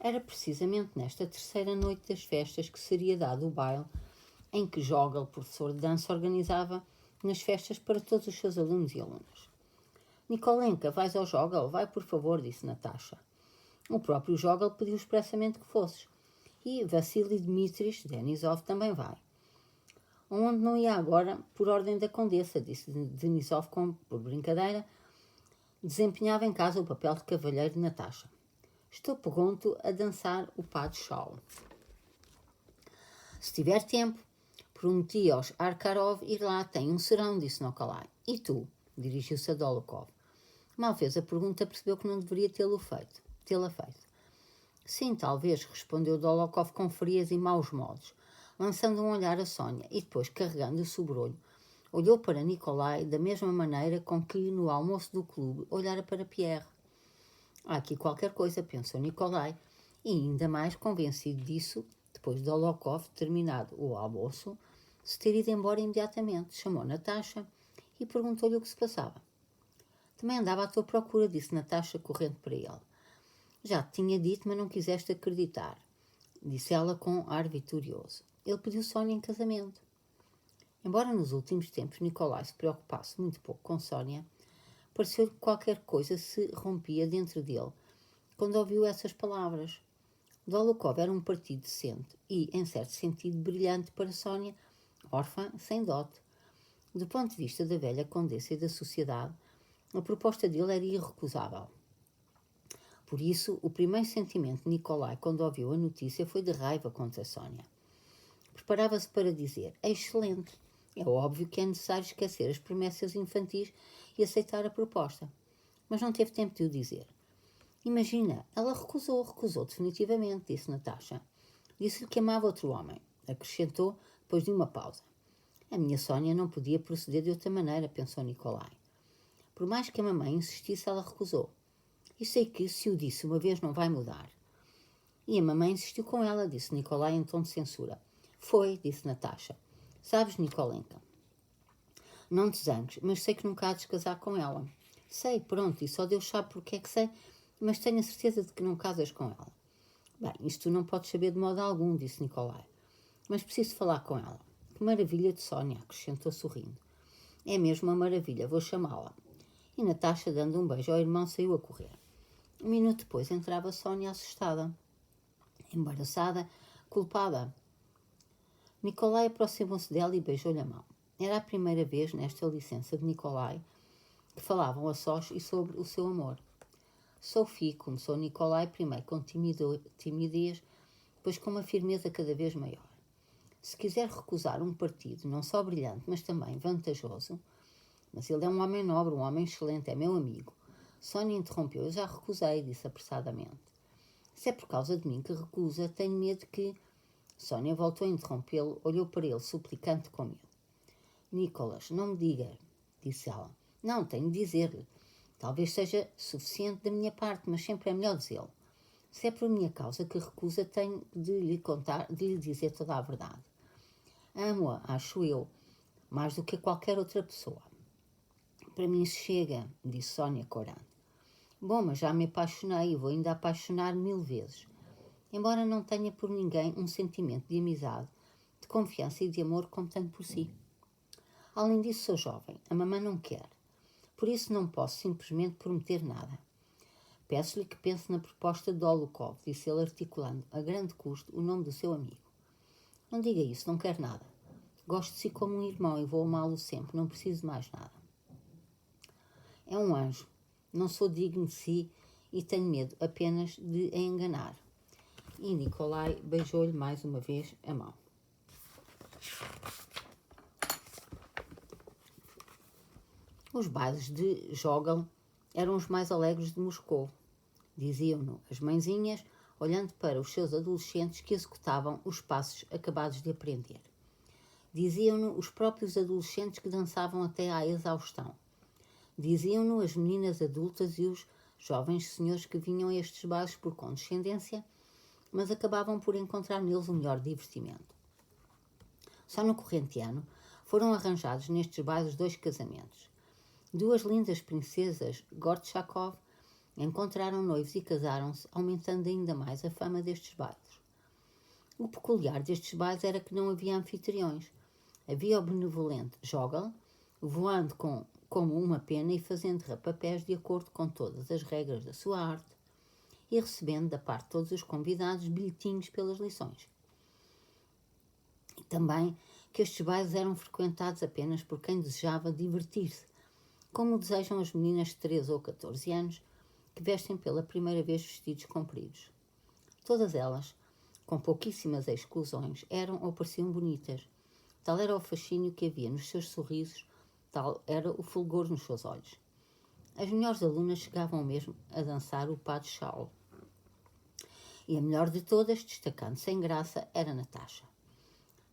Era precisamente nesta terceira noite das festas que seria dado o baile em que Jogel, professor de dança, organizava nas festas para todos os seus alunos e alunas. Nikolenka, vais ao Jogel? Vai, por favor, disse Natasha. O próprio Jogel pediu expressamente que fosses. E Vassili Dmitrich Denisov também vai. Onde não ia agora, por ordem da condessa, disse Denisov por brincadeira, desempenhava em casa o papel de cavalheiro de Natasha. Estou pronto a dançar o pas de chau. Se tiver tempo, prometi aos Arkarov ir lá, tem um serão, disse Nikolai. E tu? Dirigiu-se a Dolokhov. Mal fez a pergunta, percebeu que não deveria tê-la feito. Sim, talvez, respondeu Dolokhov com frias e maus modos, lançando um olhar a Sónia e depois, carregando o sobrolho, olhou para Nikolai da mesma maneira com que, no almoço do clube, olhara para Pierre. Há aqui qualquer coisa, pensou Nikolai, e ainda mais convencido disso, depois de Dolokhov, terminado o almoço, se ter ido embora imediatamente, chamou Natasha e perguntou-lhe o que se passava. Também andava à tua procura, disse Natasha, correndo para ele. Já te tinha dito, mas não quiseste acreditar, disse ela com ar vitorioso. Ele pediu Sónia em casamento. Embora nos últimos tempos Nikolai se preocupasse muito pouco com Sónia, pareceu-lhe que qualquer coisa se rompia dentro dele quando ouviu essas palavras. Dolokhov era um partido decente e, em certo sentido, brilhante para Sónia, órfã, sem dote. Do ponto de vista da velha condessa e da sociedade, a proposta dele era irrecusável. Por isso, o primeiro sentimento de Nikolai quando ouviu a notícia foi de raiva contra Sónia. Preparava-se para dizer, é excelente, é óbvio que é necessário esquecer as promessas infantis e aceitar a proposta. Mas não teve tempo de o dizer. Imagina, ela recusou definitivamente, disse Natasha. Disse-lhe que amava outro homem, acrescentou depois de uma pausa. A minha Sónia não podia proceder de outra maneira, pensou Nikolai. Por mais que a mamãe insistisse, ela recusou. E sei que, se o disse uma vez, não vai mudar. E a mamãe insistiu com ela, disse Nikolai em tom de censura. Foi, disse Natasha. Sabes, Nikolenka, não te zangues, mas sei que nunca há de casar com ela. Sei, pronto, e só Deus sabe porque é que sei, mas tenho a certeza de que não casas com ela. Bem, isto tu não podes saber de modo algum, disse Nikolai. Mas preciso falar com ela. Que maravilha de Sónia, acrescentou sorrindo. É mesmo uma maravilha, vou chamá-la. E Natasha, dando um beijo ao irmão, saiu a correr. Um minuto depois entrava Sónia assustada, embaraçada, culpada. Nikolai aproximou-se dela e beijou-lhe a mão. Era a primeira vez, nesta licença de Nikolai, que falavam a sós e sobre o seu amor. Sophie, começou Nikolai primeiro com timidez, depois com uma firmeza cada vez maior. Se quiser recusar um partido não só brilhante, mas também vantajoso, mas ele é um homem nobre, um homem excelente, é meu amigo. Sónia interrompeu. Eu já recusei, disse apressadamente. Se é por causa de mim que recusa, tenho medo que... Sónia voltou a interrompê-lo, olhou para ele, suplicante com medo. Nicolas, não me diga, disse ela. Não, tenho de dizer-lhe. Talvez seja suficiente da minha parte, mas sempre é melhor dizê-lo. Se é por minha causa que recusa, tenho de lhe dizer toda a verdade. Amo-a, acho eu, mais do que qualquer outra pessoa. Para mim chega, disse Sónia corando. Bom, mas já me apaixonei e vou ainda apaixonar 1000 vezes. Embora não tenha por ninguém um sentimento de amizade, de confiança e de amor como tenho por si. Além disso, sou jovem. A mamãe não quer. Por isso não posso simplesmente prometer nada. Peço-lhe que pense na proposta de Dolokhov, disse ele articulando, a grande custo, o nome do seu amigo. Não diga isso, não quero nada. Gosto de si como um irmão e vou amá-lo sempre, não preciso de mais nada. É um anjo. Não sou digno de si e tenho medo apenas de a enganar. E Nikolai beijou-lhe mais uma vez a mão. Os bailes de Jogel eram os mais alegres de Moscou, diziam-no as mãezinhas, olhando para os seus adolescentes que executavam os passos acabados de aprender. Diziam-no os próprios adolescentes que dançavam até à exaustão. Diziam-no as meninas adultas e os jovens senhores que vinham a estes bailes por condescendência, mas acabavam por encontrar neles o melhor divertimento. Só no corrente ano foram arranjados nestes bailes 2 casamentos. 2 lindas princesas Gortchakov, encontraram noivos e casaram-se, aumentando ainda mais a fama destes bailes. O peculiar destes bailes era que não havia anfitriões. Havia o benevolente Joggle, voando como uma pena e fazendo rapapés de acordo com todas as regras da sua arte e recebendo da parte de todos os convidados bilhetinhos pelas lições. E também que estes bailes eram frequentados apenas por quem desejava divertir-se, como desejam as meninas de 13 ou 14 anos que vestem pela primeira vez vestidos compridos. Todas elas, com pouquíssimas exclusões, eram ou pareciam bonitas. Tal era o fascínio que havia nos seus sorrisos, tal era o fulgor nos seus olhos. As melhores alunas chegavam mesmo a dançar o pas de Charles. E a melhor de todas, destacando sem graça, era Natasha.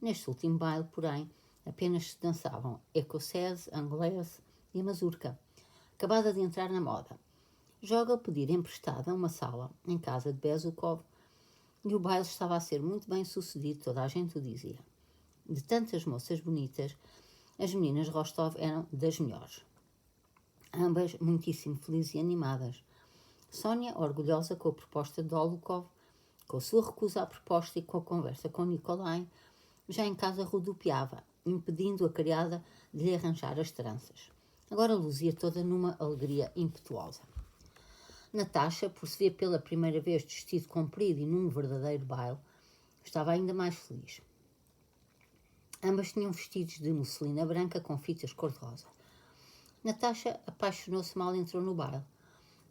Neste último baile, porém, apenas se dançavam escocese, inglês e a mazurca, acabada de entrar na moda. Joggle pedir emprestada uma sala em casa de Bezukov e o baile estava a ser muito bem sucedido, toda a gente o dizia. De tantas moças bonitas, as meninas Rostov eram das melhores. Ambas muitíssimo felizes e animadas. Sónia, orgulhosa com a proposta de Dólokhov, com a sua recusa à proposta e com a conversa com Nikolai, já em casa rodopiava, impedindo a criada de lhe arranjar as tranças. Agora luzia toda numa alegria impetuosa. Natasha, por se ver pela primeira vez de vestido comprido e num verdadeiro baile, estava ainda mais feliz. Ambas tinham vestidos de musselina branca com fitas cor-de-rosa. Natasha apaixonou-se mal entrou no baile.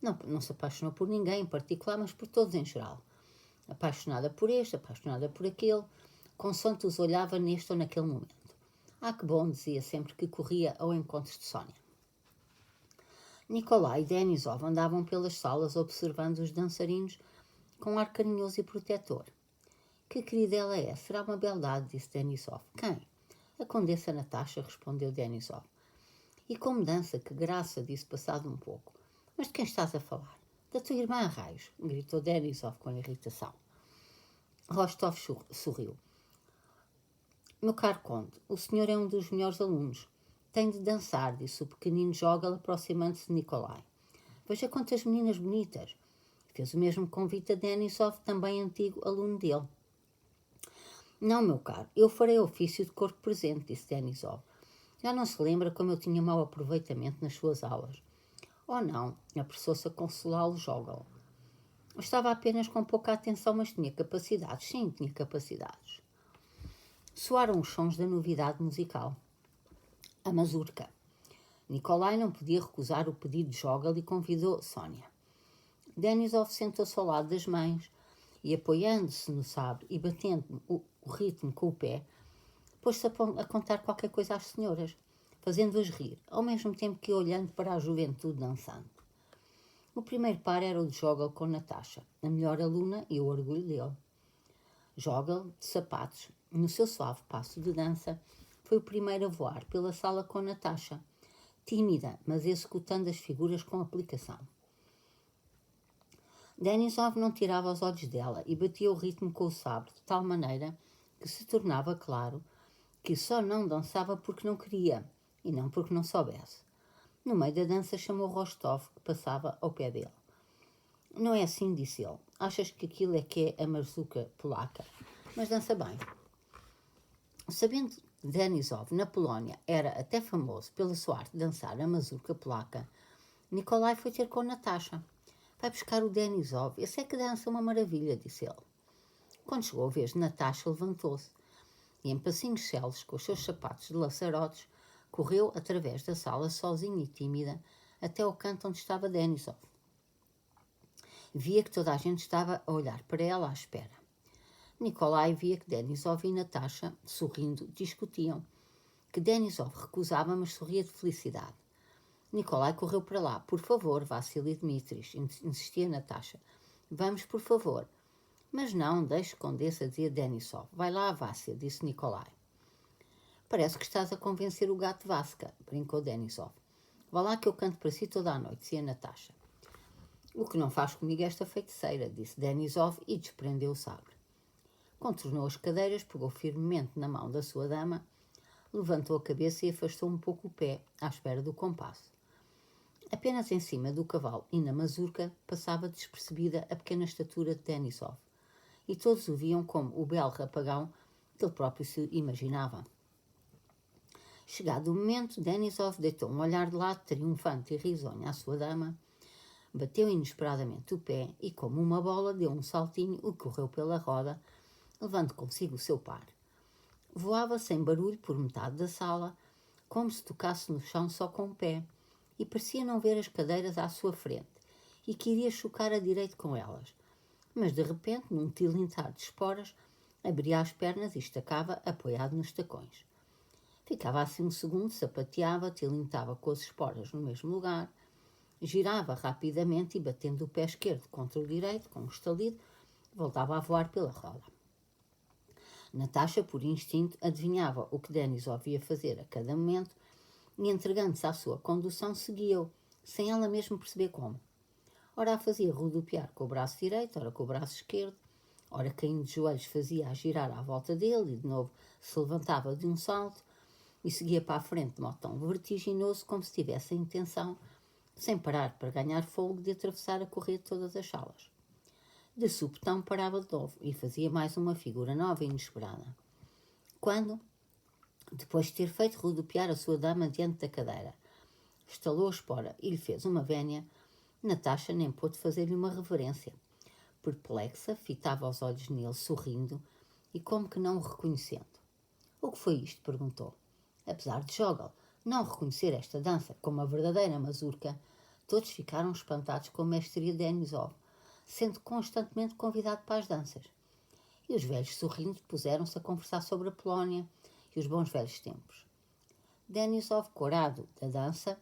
Não se apaixonou por ninguém em particular, mas por todos em geral. Apaixonada por este, apaixonada por aquele, consoante os olhava neste ou naquele momento. Ah, que bom, dizia sempre que corria ao encontro de Sónia. Nikolai e Denisov andavam pelas salas observando os dançarinos com um ar carinhoso e protetor. Que querida ela é, será uma beldade, disse Denisov. Quem? A condessa Natasha, respondeu Denisov. E como dança, que graça, disse passado um pouco. Mas de quem estás a falar? Da tua irmã a raios, gritou Denisov com irritação. Rostov sorriu. Meu caro conde, o senhor é um dos melhores alunos. Tem de dançar, disse o pequenino Joggle aproximando-se de Nikolai. Veja quantas meninas bonitas. Fez o mesmo convite a Denisov, também antigo aluno dele. Não, meu caro, eu farei ofício de corpo presente, disse Denisov. Já não se lembra como eu tinha mau aproveitamento nas suas aulas. Oh não, apressou-se a consolá-lo Joggle. Estava apenas com pouca atenção, mas tinha capacidades. Sim, tinha capacidades. Soaram os sons da novidade musical. A mazurca. Nikolai não podia recusar o pedido de Joggle e convidou Sónia. Denisov sentou-se ao lado das mães e, apoiando-se no sabre e batendo o ritmo com o pé, pôs-se a contar qualquer coisa às senhoras, fazendo-as rir, ao mesmo tempo que olhando para a juventude dançante. O primeiro par era o de Joggle com Natasha, a melhor aluna e o orgulho dele. Joggle, de sapatos, no seu suave passo de dança, foi o primeiro a voar pela sala com Natasha, tímida, mas executando as figuras com aplicação. Denisov não tirava os olhos dela e batia o ritmo com o sabre de tal maneira que se tornava claro que só não dançava porque não queria e não porque não soubesse. No meio da dança chamou Rostov, que passava ao pé dele. Não é assim, disse ele. Achas que aquilo é que é a mazurca polaca? Mas dança bem. Sabendo que Denisov, na Polónia, era até famoso pela sua arte de dançar a mazurca polaca, Nikolai foi ter com Natasha. Vai buscar o Denisov. Esse é que dança uma maravilha, disse ele. Quando chegou a vez de Natasha, levantou-se e, em passinhos celos, com os seus sapatos de laçarotes, correu através da sala, sozinha e tímida, até ao canto onde estava Denisov. Via que toda a gente estava a olhar para ela à espera. Nikolai via que Denisov e Natasha, sorrindo, discutiam. Que Denisov recusava, mas sorria de felicidade. Nikolai correu para lá. Por favor, Vassili Dmitris, insistia Natasha. Vamos, por favor. Mas não, deixe condessa, dizia Denisov. Vai lá, Vassia, disse Nikolai. Parece que estás a convencer o gato Vaska, brincou Denisov. Vá lá que eu canto para si toda a noite, dizia Natasha. O que não faz comigo esta feiticeira, disse Denisov e desprendeu o sabre. Contornou as cadeiras, pegou firmemente na mão da sua dama, levantou a cabeça e afastou um pouco o pé, à espera do compasso. Apenas em cima do cavalo e na mazurca passava despercebida a pequena estatura de Denisov, e todos o viam como o belo rapagão que ele próprio se imaginava. Chegado o momento, Denisov deitou um olhar de lado triunfante e risonho à sua dama, bateu inesperadamente o pé e, como uma bola, deu um saltinho e correu pela roda, levando consigo o seu par. Voava sem barulho por metade da sala, como se tocasse no chão só com o pé, e parecia não ver as cadeiras à sua frente, e queria chocar a direito com elas. Mas, de repente, num tilintar de esporas, abria as pernas e estacava, apoiado nos tacões. Ficava assim um segundo, sapateava, tilintava com as esporas no mesmo lugar, girava rapidamente e, batendo o pé esquerdo contra o direito, com um estalido, voltava a voar pela roda. Natasha, por instinto, adivinhava o que Denisov ia fazer a cada momento e, entregando-se à sua condução, seguia-o, sem ela mesmo perceber como. Ora a fazia rodopiar com o braço direito, ora com o braço esquerdo, ora caindo de joelhos fazia-a girar à volta dele e de novo se levantava de um salto e seguia para a frente de modo tão vertiginoso como se tivesse a intenção, sem parar para ganhar fôlego, de atravessar a correr de todas as salas. De supetão parava de novo e fazia mais uma figura nova e inesperada. Quando, depois de ter feito rodopiar a sua dama diante da cadeira, estalou a espora e lhe fez uma vénia, Natasha nem pôde fazer-lhe uma reverência. Perplexa, fitava os olhos nele, sorrindo e como que não o reconhecendo. O que foi isto? Perguntou. Apesar de Jogl não reconhecer esta dança como a verdadeira mazurca, todos ficaram espantados com a mestria de Denisov, sendo constantemente convidado para as danças. E os velhos sorrindo puseram-se a conversar sobre a Polónia e os bons velhos tempos. Denisov, corado da dança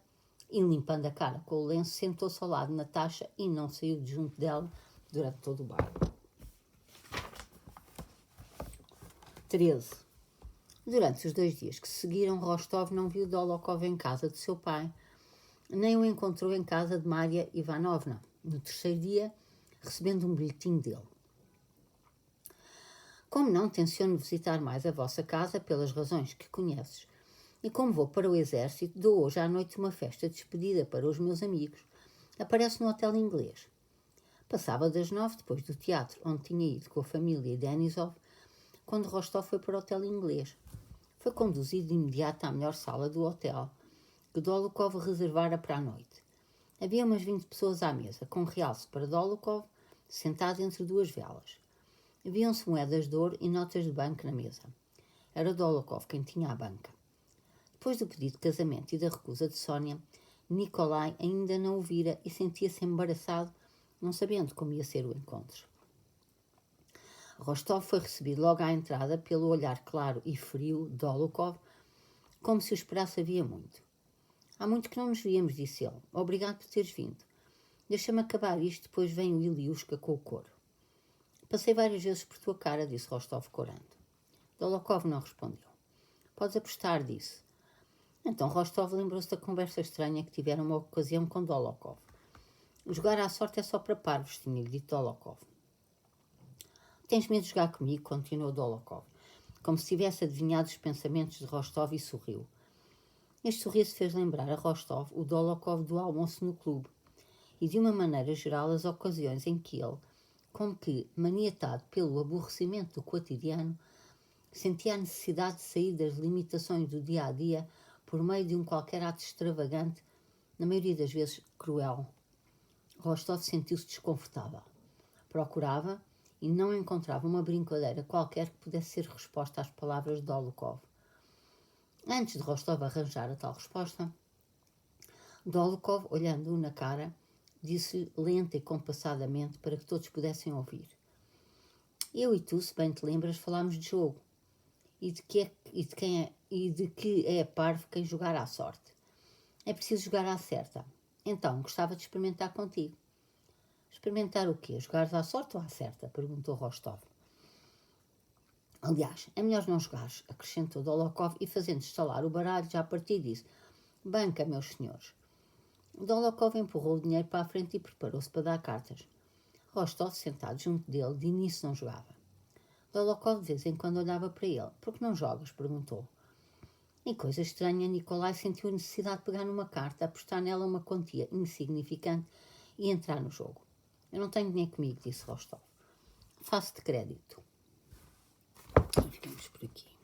e limpando a cara com o lenço, sentou-se ao lado de Natasha e não saiu de junto dela durante todo o baile. 13. Durante os 2 dias que se seguiram, Rostov não viu Dolokhov em casa de seu pai, nem o encontrou em casa de Maria Ivanovna. No 3º dia, recebendo um bilhetim dele. Como não tenciono visitar mais a vossa casa pelas razões que conheces, e como vou para o exército, dou hoje à noite uma festa de despedida para os meus amigos. Aparece no hotel inglês. Passava das 9, depois do teatro, onde tinha ido com a família Denisov, quando Rostov foi para o hotel inglês. Foi conduzido de imediato à melhor sala do hotel, que Dolokhov reservara para a noite. Havia umas 20 pessoas à mesa, com realce para Dolokhov, sentado entre 2 velas. Haviam-se moedas de ouro e notas de banco na mesa. Era Dolokhov quem tinha a banca. Depois do pedido de casamento e da recusa de Sónia, Nikolai ainda não o vira e sentia-se embaraçado, não sabendo como ia ser o encontro. Rostov foi recebido logo à entrada pelo olhar claro e frio de Dolokhov, como se o esperasse havia muito. Há muito que não nos víamos, disse ele. Obrigado por teres vindo. Deixa-me acabar isto, depois vem o Iliushka com o coro. Passei várias vezes por tua cara, disse Rostov corando. Dolokhov não respondeu. Podes apostar, disse. Então Rostov lembrou-se da conversa estranha que tivera uma ocasião com Dolokhov. Jogar à sorte é só para parvos, tinha-lhe dito Dolokhov. Tens medo de jogar comigo? Continuou Dolokhov, como se tivesse adivinhado os pensamentos de Rostov e sorriu. Este sorriso fez lembrar a Rostov o Dolokhov do almoço no clube e, de uma maneira geral, as ocasiões em que ele, como que maniatado pelo aborrecimento do cotidiano, sentia a necessidade de sair das limitações do dia-a-dia por meio de um qualquer ato extravagante, na maioria das vezes cruel. Rostov sentiu-se desconfortável. Procurava e não encontrava uma brincadeira qualquer que pudesse ser resposta às palavras de Dolokhov. Antes de Rostov arranjar a tal resposta, Dolokhov, olhando-o na cara, disse lenta e compassadamente para que todos pudessem ouvir. Eu e tu, se bem te lembras, falámos de jogo e de que é parvo quem jogar à sorte. É preciso jogar à certa. Então, gostava de experimentar contigo. Experimentar o quê? Jogares à sorte ou à certa? Perguntou Rostov. Aliás, é melhor não jogares, acrescentou Dolokhov e, fazendo estalar o baralho, já a partir disse: banca, meus senhores. Dolokhov empurrou o dinheiro para a frente e preparou-se para dar cartas. Rostov, sentado junto dele, de início não jogava. Dolokhov de vez em quando olhava para ele. Por que não jogas? Perguntou. E coisa estranha, Nikolai sentiu a necessidade de pegar numa carta, apostar nela uma quantia insignificante e entrar no jogo. Eu não tenho dinheiro comigo, disse Rostov. Faço de crédito.